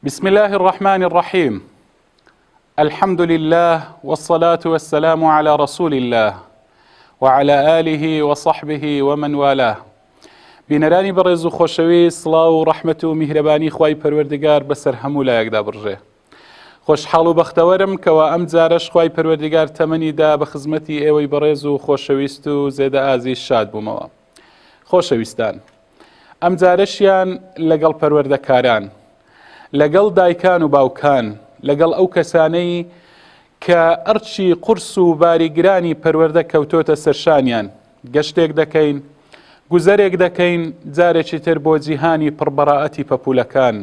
بسم الله الرحمن الرحيم. الحمد لله والصلاة والسلام على رسول الله وعلى آله وصحبه ومن والاه. بینەرانی بەڕێز و خۆشەویست، سڵاو و ڕەحمەت و میهرەبانی خوای پەروەردگار بەسەر هەموو لایەکدا بڕژێ. خۆشحاڵ و بەختەوەرم کەوا ئەم جارەش خوای پەروەردگار تەمەنیدا بە خزمەتی ئێوەی بەڕێز و خۆشەویست و زێدە ئازیز شاد بوومەوە. خۆشەویستان، ئەم جارەشیان لەگەڵ پەروەردەکاران، لەگەڵ دایکان و باوکان، لەگەڵ ئەو کەسانەی کە ئەرچی قورس و باریگرانی پەروەردە کەوتۆتە سەرشانیان گەشتێک دەکەین، گوزەرێک دەکەین جارێکی تر بۆ جیهانی پڕبەڕائەتی پەپولەکان،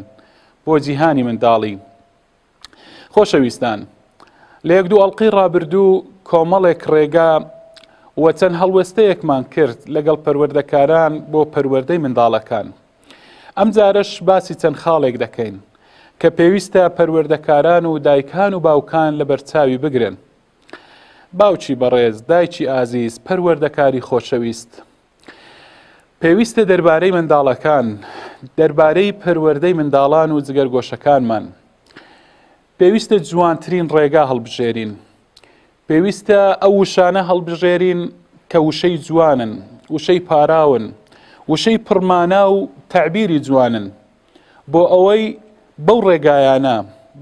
بۆ جیهانی منداڵی. خۆشەویستان، لە یەک دوو ئەڵقەی ڕابردوو کۆمەڵێک ڕێگا و چەند هەڵوێستەیەکمان کرد لەگەڵ پەروەردەکاران بۆ پەروەردەی منداڵەکان. ئەم جارەش باسی چەند خاڵێک دەکەین کە پێویستە پەروەردەکاران و دایکان و باوکان لە بەرچاوی بگرن. باوکی بەڕێز، دایکی ئازیز، پەروەردەکاری خۆشەویست، پێویستە دەربارەی منداڵەکان، دەربارەی پەروەردەی منداڵان و جگەرگۆشەکانمان پێویستە جوانترین ڕێگا هەڵبژێرین، پێویستە ئەو وشانە هەڵبژێرین کە وشەی جوانن، وشەی پاراون، وشەی پڕمانە و تەعبیری جوانن، بۆ ئەوەی بەو ڕێگایانە،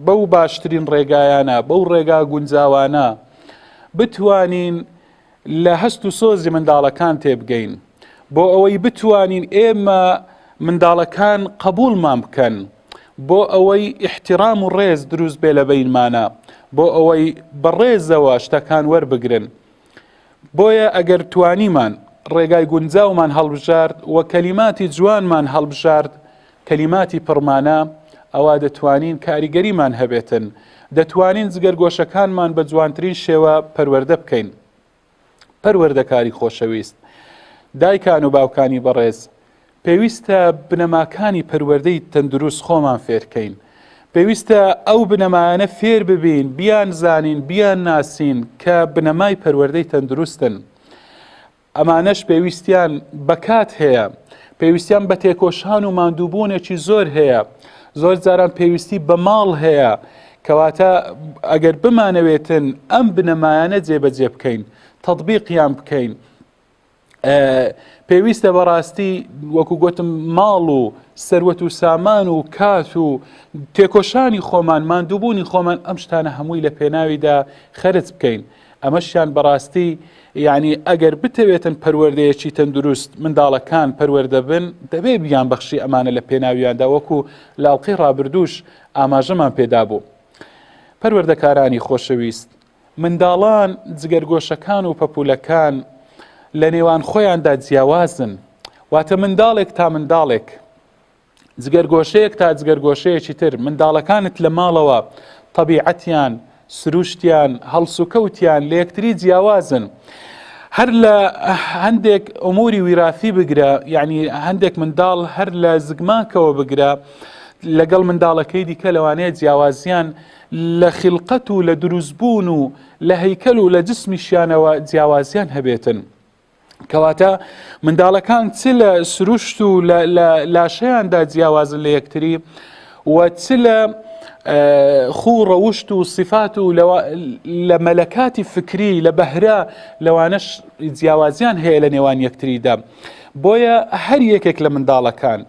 بەو باشترین ڕێگایانە، بەو ڕێگا گونجاوانە بتوانین لە هەست و سۆزی منداڵەکان تێبگەین، بۆ ئەوەی بتوانین ئێمە منداڵەکان قبوڵمان بکەن، بۆ ئەوەی احترام و ڕێز دروست بێ لە بەینمانە، بۆ ئەوەی بەڕێزەوە شتەکان وەربگرن. بۆیە ئەگەر توانیمان ڕێگای گونجاومان هەڵبژارد و کەلیماتی جوانمان هەڵبژارد، کەلیماتی پڕمانە، ئەوە دەتوانین کاریگەریمان هەبێتن، دەتوانین جگەرگۆشەکانمان بە جوانترین شێوە پەروەردە بکەین. پەروەردەکاری خۆشەویست، دایکان و باوکانی بەڕێز، پێویستە بنەماکانی پەروەردەی تەندروست خۆمان فێرکەین، پێویستە ئەو بنەمایانە فێر ببین، بیان زانین، بیان ناسین کە بنەمای پەروەردەی تەندروستن. ئەمانەش پێویستیان بەکات هەیە، پێویستیان بە تێکۆشان و ماندووبوونێکی زۆر هەیە، زۆر جاران پێویستی بە ماڵ هەیە، کەواتە ئەگەر بمانەوێتن ئەم بنەمایانە جێبەجێ بکەین، تەطبیقیان بکەین، پێویستە بەڕاستی وەکو گوتم ماڵ و سەروەت و سامان و کات و تێکۆشانی خۆمان، ماندووبوونی خۆمان، ئەم شتانە هەمووی لە پێناویدا خەرج بکەین. ئەمەشیان بەڕاستی یعنی ئەگەر بتەوێتن پەروەردەیەکی تەندروست منداڵەکان پەروەردە بن، دەبێ بیان بەخشی ئەمانە لە پێناویاندا، وەکو لاڵقەی ڕابردووش ئاماژەمان پێدا بوو. پەروەردەکارانی خۆشەویست، منداڵان، جگەرگۆشەکان و پەپولەکان لە نێوان خۆیاندا جیاوازن، واتە منداڵێک تا منداڵێک، جگەرگۆشەیەک تا جگەرگۆشەیەکی تر. منداڵەکانت لە ماڵەوە طەبیعەتیان، سروشتیان، هەڵسوکەوتیان لە یەکتری جیاوازن. هەر لە هەندێک ئەموری ویراثی بگرە، یعنی هەندێک منداڵ هەر لە زگماکەوە بگرە لەگەڵ منداڵەکەی دیکە لەوانەیە جیاوازیان لە خلقەت و لە دروستبوون و لە هەیکەل و لە جسمیشیانەوە جیاوازیان هەبێتن. کەواتە منداڵەکان چ لە سروشت و لە لاشەیاندا جیاوازن لە یەکتری، و چ لە خوو ڕەوشت و صفات و لە مەلەکاتی فکری، لە بەهرە، لەوانەش جیاوازیان هەیە لە نێوان یەکتریدا. بۆیە هەر یەکێک لە منداڵەکان،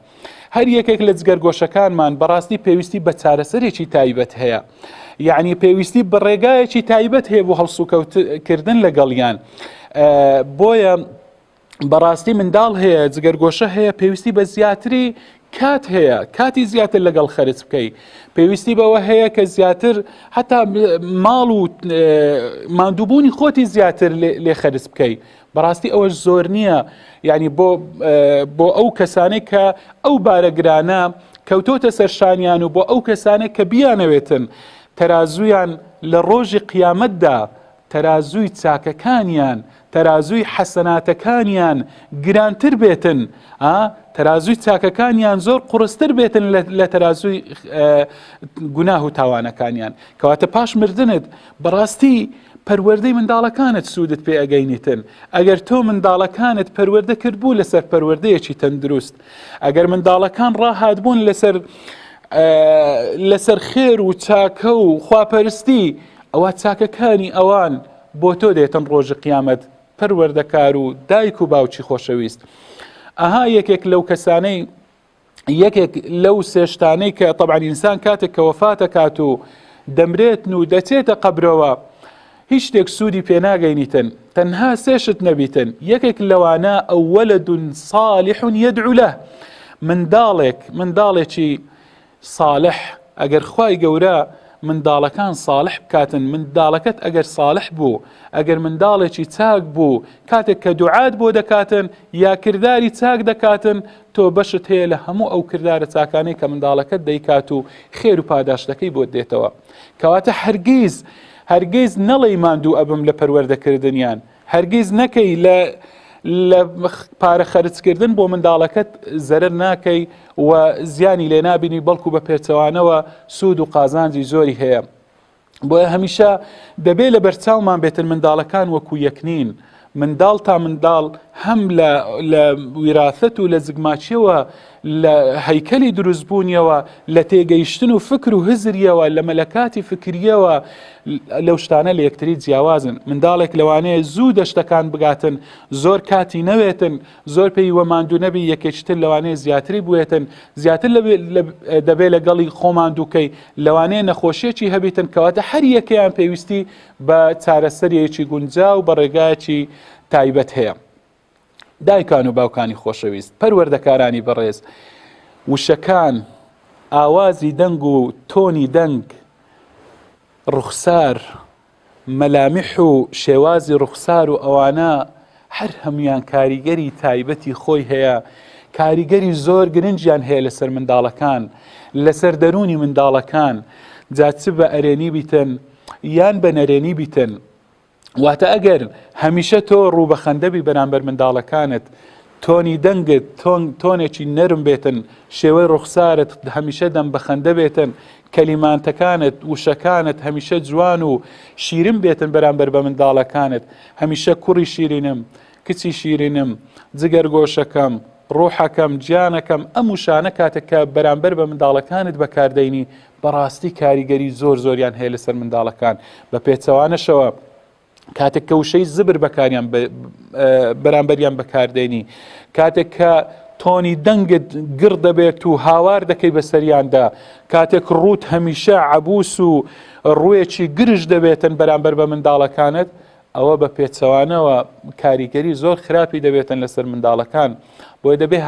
هەر یەکێک لە جگەرگۆشەکانمان بەڕاستی پێویستی بە چارەسەرێکی تایبەت هەیە، یعنی پێویستی بە ڕێگایەکی تایبەت هەیە بۆ هەڵسوکەوتکردن لەگەڵیان. بۆیە بەڕاستی منداڵ هەیە، جگەرگۆشە هەیە، پێویستی بە زیاتری کات هەیە، کاتی زیاتر لەگەڵ خەرج بکەی، پێویستی بەوە هەیە کە زیاتر حتا ماڵ و ماندووبوونی خۆتی زیاتر لێ خەرج بکەی. بەڕاستی ئەوەش زۆر نییە، یعنی بۆ ئەو کەسانێک کە ئەو بارەگرانە کەوتۆتە سەرشانیان و بۆ ئەو کەسانێک کە بیانەوێتن تەرازویان لە ڕۆژی قیامەتدا، تەرازوی چاکەکانیان، تەرازوی حەسەناتەکانیان گرانتر بێتن، تەرازوی چاکەکانیان زۆر قورستر بێتن لە تەرازوی گوناه و تاوانەکانیان. کەواتە پاش مردنت بەڕاستی پەروەردەی منداڵەکانت سوودت پێ ئەگەینیتن. ئەگەر تۆ منداڵەکانت پەروەردە کردبوو لەسەر پەروەردەیەکی تەندروست، ئەگەر منداڵەکان ڕاهاتبوون لەسەر لەسەر خێر و چاکە و خواپەرستی ئەوە چاکەکانی ئەوان بۆ تۆ دێتن ڕۆژی قیامەت پەروەردەکار و دایک و باوکی خۆشەویست. ئەها یەکێک لەو کەسانەی یەکێک لەو سێشتانەی کە طبعاً ئینسان کاتێک کە وەفاتە کات و دەمرێتن و دەچێتە قەبرەوە هیچ شتێک سوودی پێناگەینیتن تەنها سێشت نەبیتن. یەکێک لەوانە ئەو وەلەد صالح یەدعو له، منداڵێکی صالح ئەگەر خوای گەورە منداڵەکان صالح بکاتن، منداڵەکەت ئەگەر صالح بوو، ئەگەر منداڵێکی چاک بوو کاتێک کە دوعات بۆ دەکاتن یا کردداری چاک دەکاتن تۆ بەشت هەیە لە هەموو ئەو کردارە چاکانەی کە منداڵەکەت دەیکات و خێر و پاداشتەکەی بۆ دێتەوە. کەواتە هەرگیز نەڵێی ماندوو ئەبم لە پەروەردەکردنیان، هەرگیز نەکەی لە پارە خەرجکردن بۆ منداڵەکەت زەرەر ناکەی و زیانی لێ نابینی، بەڵکو بە پێچەوانەوە سوود و قازانجی زۆری هەیە. بۆیە هەمیشە دەبێت لە بەرچاومان بێتن منداڵەکان وەکو یەکنین، منداڵ تا منداڵ هەم لە ویراثەت و لە زگماچیەوە لە هەیکەلی دروستبوونیەوە لە تێگەیشتن و فکر و هزریەوە لە مەلەکاتی فکریەوە لەو شتانە لە یەکتری جیاوازن. منداڵێک لەوانەیە زوو دەشتەکان بگاتن، زۆر کاتی نەوێتن، زۆر پێی وەماندوو نەبی، یەکێکتر لەوانەیە زیاتری بوێتن، زیاتر دەبێت لەگەڵی خۆماندووکەی لەوانەیە نەخۆشیەکی هەبیتن، کەواتە هەر یەکەیان پێویستی بە چارەسەرێکی گونجاو و بە ڕێگایەکی تایبەت هەیە. دایکان و باوکانی خۆشەویست، پەروەردەکارانی بەڕێز، وشەکان، ئاوازی دەنگ و تۆنی دەنگ، ڕوخسار، مەلامیح و شێوازی ڕوخسار و ئەوانە هەر هەمویان کاریگەری تایبەتی خۆی هەیە، کاریگەری زۆر گرنگیان هەیە لەسەر منداڵەکان، لەسەر دەرونی منداڵەکان، جاچ بە ئەرێنی بیتن یان بە نەرێنی بیتن. واتە ئەگەر هەمیشە تۆ ڕوو بە خەندەبی بەرامبەر منداڵەکانت، تۆنی دەنگت تۆنێکی نەرم بێتن، شێوەی ڕوخسارت هەمیشە دەم بە خەندە بێتن، کەلیمانتەکانت وشەکانت هەمیشە جوان و شیرین بێتن بەرامبەر بە منداڵەکانت، هەمیشە کوڕی شیرینم، کچی شیرینم، جگەر گۆشەکەم، ڕۆحەکەم، گیانەکەم، ئەم وشانە کاتێک کە بەرامبەر بە منداڵەکانت بەکاردەینی بەڕاستی کاریگەری زۆریان هەیە لەسەر منداڵەکان. بە پێچەوانەشەوە کاتێک کە وشەی زبر بەکاریان بەرامبەریان بەکاردێنی، کاتێک کە تۆنی دەنگت گر دەبێت و هاوار دەکەی بەسەریاندا، کاتێک ڕوت هەمیشە عەبوس و ڕوویەکی گرش دەبێتن بەرامبەر بە منداڵەکانت، ئەوە بە پێچەوانەوە کاریگەری زۆر خراپی دەبێتن لەسەر منداڵەکان. بۆیە دەبێت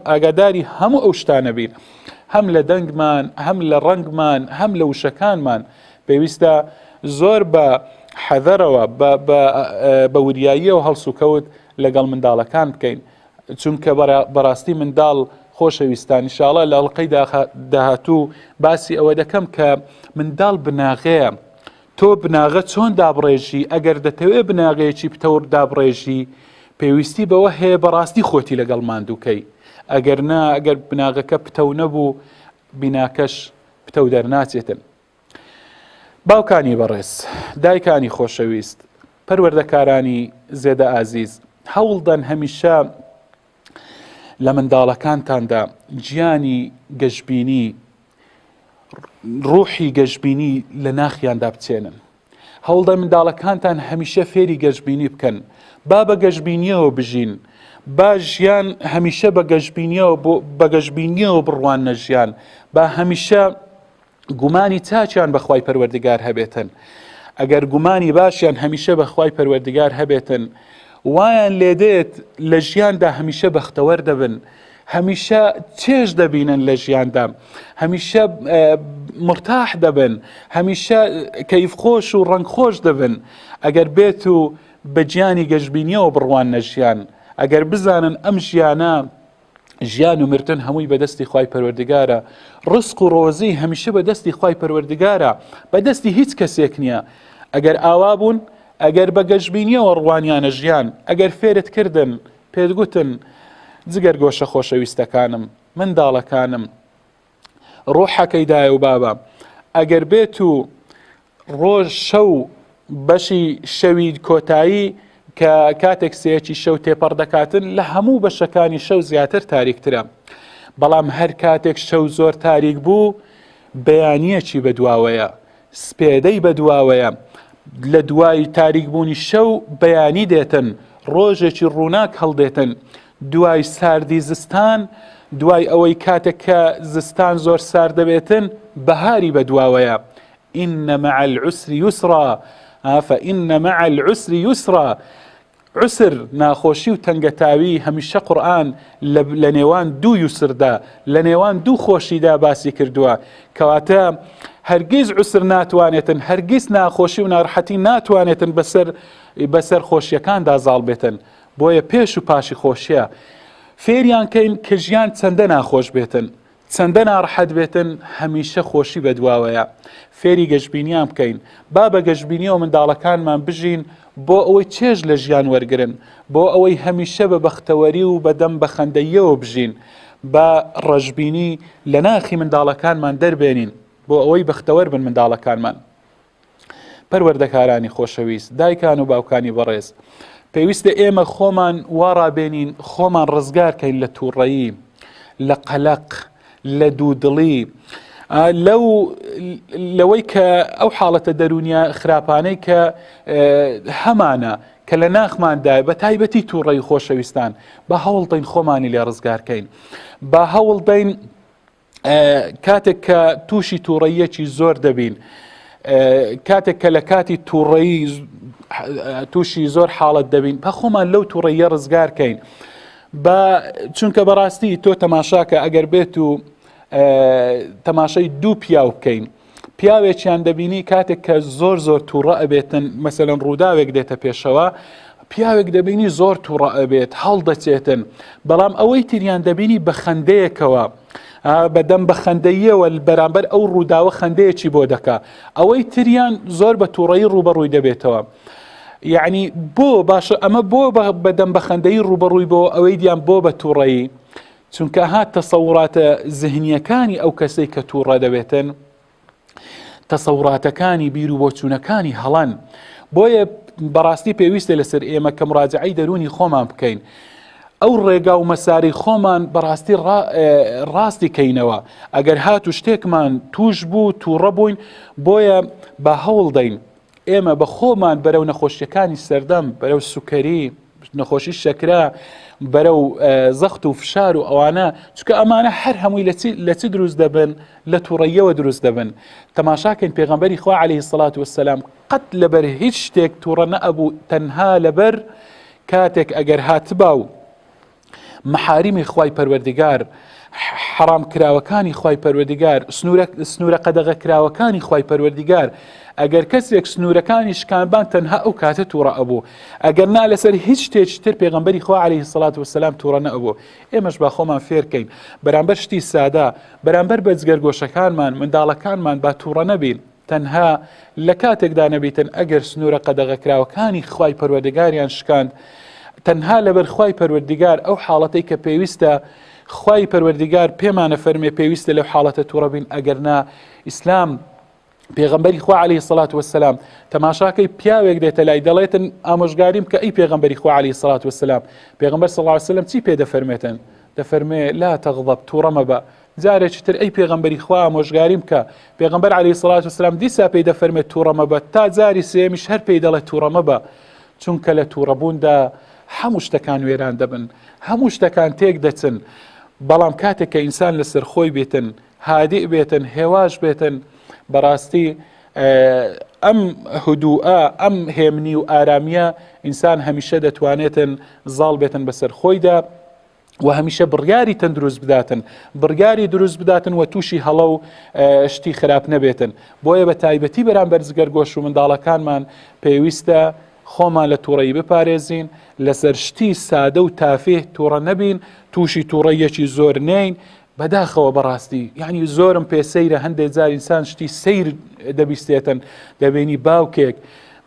ئاگاداری هەموو ئەو شتانە بین، هەم لە دەنگمان، هەم لە ڕەنگمان، هەم لە وشەکانمان پێویستە زۆر بە حەذەرەوە بە وریاییەوە هەڵسوکەوت لەگەڵ منداڵەکان بکەین، چونکە بەڕاستی منداڵ خۆشەویستان ئینشاڵڵا لە ئەڵقەی داهاتوو باسی ئەوە دەکەم کە منداڵ بناغەیە، تۆ بناغە چۆن دابڕێژی، ئەگەر دەتەوێت بناغەیەکی پتەور دابڕێژی پێویستی بەوە هەیە بەڕاستی خۆتی لەگەڵ ماندووکەی، ئەگەر نا ئەگەر بناغەکە پتەو نەبوو بیناکەش پتەو دەرناچێتن. باوکانی بەڕێز، دایکانی خۆشەویست، پەروەردەکارانی زێدە ئازیز، هەوڵدان هەمیشە لە منداڵەکانتاندا گیانی گەشببینی، ڕوحی گەشببینی لە ناخیاندا بچێنن. هەوڵدان منداڵەکانتان هەمیشە فێری گەشببینی بکەن، با بە گەشببینیەوە بژین، با ژیان هەمیشە بە گەشببینیەوە بڕوان نەژیان، با هەمیشە گومانی چاچیان بەخوای پەروەردگار هەبێتن. ئەگەر گومانی باشیان هەمیشە بەخوای پەروەردگار هەبێتن، وایان لێدێت لە ژیاندا هەمیشە بەختەوەر دەبن، هەمیشە چێژ دەبینن لە ژیاندا، هەمیشە مرتاح دەبن، هەمیشە کەیفخۆش و ڕەنگخۆش دەبن. ئەگەر بێت و بە گیانی گەشببینیەوە بڕوان نەژیان، ئەگەر بزانن ئەم ژیانە ژیان و مردن هەمووی بەدەستی خوای پەروەردگارە، ڕزق و ڕۆزی هەمیشە بەدەستی خوای پەروەردگارە، بەدەستی هیچ کەسێک نییە. ئەگەر ئاوا بوون، ئەگەر بە گەشببینیەوە ڕوانیانە ژیان، ئەگەر فێرت کردن پێت گوتن جگەر گۆشە خۆشەویستەکانم، منداڵەکانم، ڕۆحەکەی دایە و بابە، ئەگەر بێت و ڕۆژ شەو بەشی شەوی کۆتایی کە کاتێک سەیەکی شەو تێپەڕ دەکاتن لە هەموو بەشەکانی شەو زیاتر تاریکترە. بەڵام هەر کاتێک شەو زۆر تاریک بوو بەیانیەکی بەدواوەیە، سپێدەی بەدواوەیە، لە دوای تاریک بوونی شەو بەیانی دێتن، ڕۆژێکی ڕووناک هەڵدێتن، دوای ساردی زستان، دوای ئەوەی کاتێک کە زستان زۆر سارد دەبێتن بەهاری بەدواوەیە. ئینە مع العسر یسرا، فإن مع العسر یسرا. عسر ناخۆشی و تەنگەتاوی هەمیشە قورئان لە نێوان دوو یوسردا، لە نێوان دوو خۆشیدا باسی کردووە، کەواتە هەرگیز عسر ناتوانێتن، هەرگیز ناخۆشی و ناڕەحەتی ناتوانێتن بەسەر خۆشیەکاندا زاڵ بێتن. بۆیە پێش و پاشی خۆشیە فێریان کەین کە ژیان چەندە ناخۆش بێتن، چەندە ناڕەحەت بێتن، هەمیشە خۆشی بەدواوەیە. فێری گەشتبینیان بکەین، با بە گەشتبینیەوە منداڵەکانمان بژین بۆ ئەوەی چێژ لە ژیان وەرگرن، بۆ ئەوەی هەمیشە بە بەختەوەری و بەدەم بە خەندەییەوە بژین، بە ڕەشبینی لە ناخی منداڵەکانمان دەربێنین بۆ ئەوەی بەختەوەر بن منداڵەکانمان. پەروەردەکارانی خۆشەویست، دایکان و باوکانی بەڕێز، پێویستە ئێمە خۆمان وەڕابێنین، خۆمان ڕزگارکەین لە تووڕەیی، لە قەلەق، لە دوودڵی، لەوەی کە ئەو حاڵەتە دەرونیە خراپانەی کە هەمانە کە لە ناخماندای بە تایبەتی تووڕەی خۆشەویستان، بە هەوڵ دەین خۆمانی لێ ڕزگارکەین، بە هەوڵ دەین کاتێک کە تووشی تووڕەیەکی زۆر دەبین، کاتێک کە لە کاتی تووڕەیی تووشی زۆر حاڵەت دەبین، بە خۆمان لەو تووڕەیە ڕزگارکەین. چونکە بەڕاستی تۆ تەماشاکە ئەگەر بێت و تەماشای دوو پیاو بکەین، پیاوێکیان دەبینی کاتێک کە زۆر زۆر تووڕە ئەبێتن، مەسەلەن ڕووداوێک دێتە پێشەوە، پیاوێک دەبینی زۆر تووڕە ئەبێت، هەڵدەچێتن، بەڵام ئەوەی تریان دەبینی بە خەندەیەکەوە، بەدەم بە خەندەییەوە بەرامبەر ئەو ڕووداوە خەندەیەکی بۆ دەکا، ئەوەی تریان زۆر بە تووڕەیی ڕوبەڕووی دەبێتەوە. یعنی بۆ باشە ئەمە بۆ بەدەم بە خەندەیی ڕوبەڕووی بۆ ئەوەی دیان بۆ بە تووڕەیی، چونکە هات تەسەوراتە زهنیەکانی ئەو کەسەی کە تووڕە دەبێتن، تەسەوراتەکانی بیر و بۆچوونەکانی هەڵەن. بۆیە بەڕاستی پێویستە لەسەر ئێمە کە مراجعەی دەرونی خۆمان بکەین، ئەو ڕێگا و مەساری خۆمان بەڕاستی ڕاستی کەینەوە. ئەگەر هات و شتێکمان توش بوو تووڕە بووین، بۆیە بە هەوڵ دەین ئێمە بە خۆمان بەرەو نەخۆشیەکانی سەردەم، بەرەو سوکەری، نەخۆشی شەکرا، بەرەو زەخت و فشار و ئەوانە، چونکە ئەمانە هەر هەمووی لە چ دروست دەبن؟ لە تووڕەیەوە دروست دەبن. تەماشاکەین پێغەمبەری خوا عەلەیهی سەڵات وەسەلام قەت لەبەر هیچ شتێک تووڕە نەئەبوو، تەنها لەبەر کاتێک ئەگەر هاتبا و مەحاریمی خوای پەروەردگار، حرام کراوەکانی خوای پەروەردگار، سنوورە قەدەغە کراوەکانی خوای پەروەردگار، ئەگەر کەسێک سنوورەکانی شکانبان تەنها ئەو کاتە تووڕە ئەبوو، ئەگەر نا لەسەر هیچ شتێکی تر پێغەمبەری خوا عەلەیهی سەڵات وەسەلام تووڕە نەئەبوو. ئێمەش با خۆمان فێرکەین بەرامبەر شتی سادا، بەرامبەر بەجگەرگۆشەکانمان، منداڵەکانمان با تووڕە نەبین، تەنها لە کاتێکدا نەبیتن ئەگەر سنوورە قەدەغە کراوەکانی خوای پەروەردگاریان شکاند، تەنها لەبەر خوای پەروەردگار ئەو حاڵەتەی کە پێویستە خوای پەروەردگار پێمانە فەرمێ پێویستە لەو حاڵەتە تووڕە بین. ئەگەر نا ئیسلام پێغەمبەری خوا عەلەیهی سەڵات وەسەلام تەماشاکەی پیاوێک دێتە لای دەڵێتن ئامۆژگاریم کە ئەی پێغەمبەری خوا عەلەیهی سەڵات وەسەلام، پێغەمبەر صلی الله علیه وسلم چی پێ دەفەرمێتن؟ دەفەرمێ لا تەغضەب، تووڕە مەبە. جارێکی تر ئەی پێغەمبەری خوا ئامۆژگاریم کە، پێغەمبەر عەلەیهی سەڵات وەسەلام دیسا پێی دەفەرمێت تووڕە مەبە، تا جاری سێمیش هەر پێی دەڵێت تووڕە مەبە، چونکە لە تووڕەبووندا هەموو شتەکان وێران دەبن، هەموو شتەکان تێک دەچن. بەڵام کاتێک کە ئینسان لەسەر خۆی بێتن، هادئ بێتن، هێواش بێتن، بەڕاستی ئەم هدوءە، ئەم هێمنی و ئارامیە ئینسان هەمیشە دەتوانێتن زاڵ بێتن بەسەر خۆیدا و هەمیشە بڕیاری تەندروست بداتن، بڕیاری دروست بداتن و تووشی هەڵە و شتی خراپ نەبێتن. بۆیە بە تایبەتی بەرامبەر جگەرگۆش و منداڵەکانمان پێویستە خۆمان لە تووڕەیی بپارێزین، لەسەر شتی سادە و تافێ تووڕە نەبین، تووشی تووڕەیەکی زۆر نین. بەداخەوە بەڕاستی یعنی زۆرم پێسەیرە هەندێک جار ئینسان شتی سەیر دەبیستێتن، دەبینی باوکێک،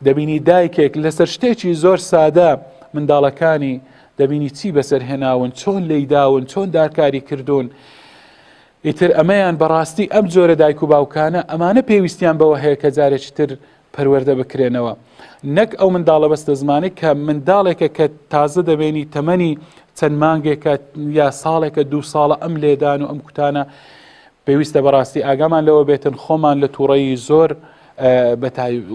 دەبینی دایکێک لەسەر شتێکی زۆر سادە منداڵەکانی دەبینی چی بەسەر هێناون، چۆن لەیداون، چۆن دارکاری کردوون. ئیتر ئەمەیان بەڕاستی ئەم جۆرە دایک و باوکانە ئەمانە پێویستیان بەوە هەیە کە جارێکی تر پەروەردە بکرێنەوە، نەک ئەو منداڵە بەستە زمانی کە منداڵێکە کە تازە دەبێنی تەمەنی چەند مانگێکە یا ساڵێکە 2 ساڵە ئەم لێدان و ئەم کوتانە پێویستە بەڕاستی ئاگامان لەوە بێتن خۆمان لە تووڕەیی زۆر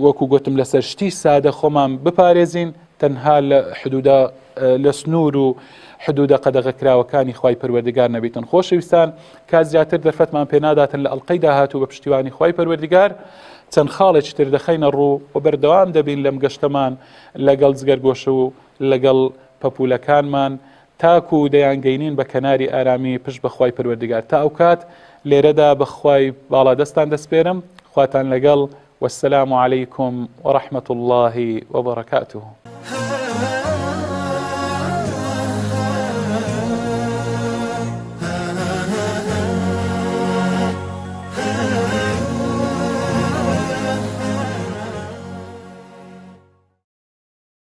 وەکو گوتم لەسەر شتی سادە خۆمان بپارێزین تەنها لە حدودا لە سنوور و حدودە قەدەغەکراوەکانی خوای پەروەردگار نەبیتن. خۆشەویستان کات زیاتر دەرفەتمان پێناداتن لە ئەڵلقەی داهاتوو بە پشتیوانی خوای پەروەردگار چەند خاڵێکی تر دەخەینە ڕوو و بەردەوام دەبین لەم گەشتەمان لەگەڵ جگەرگۆشە و لەگەڵ پەپولەکانمان تاکو و دەیانگەینین بە کەناری ئارامی پشت بە خوای پەروەردگار. تا ئەو کات لێرەدا بە خوای باڵا دەستان دەسپێرم. خواتان لەگەڵ والسلام عليكم ورحمة الله وبركاته.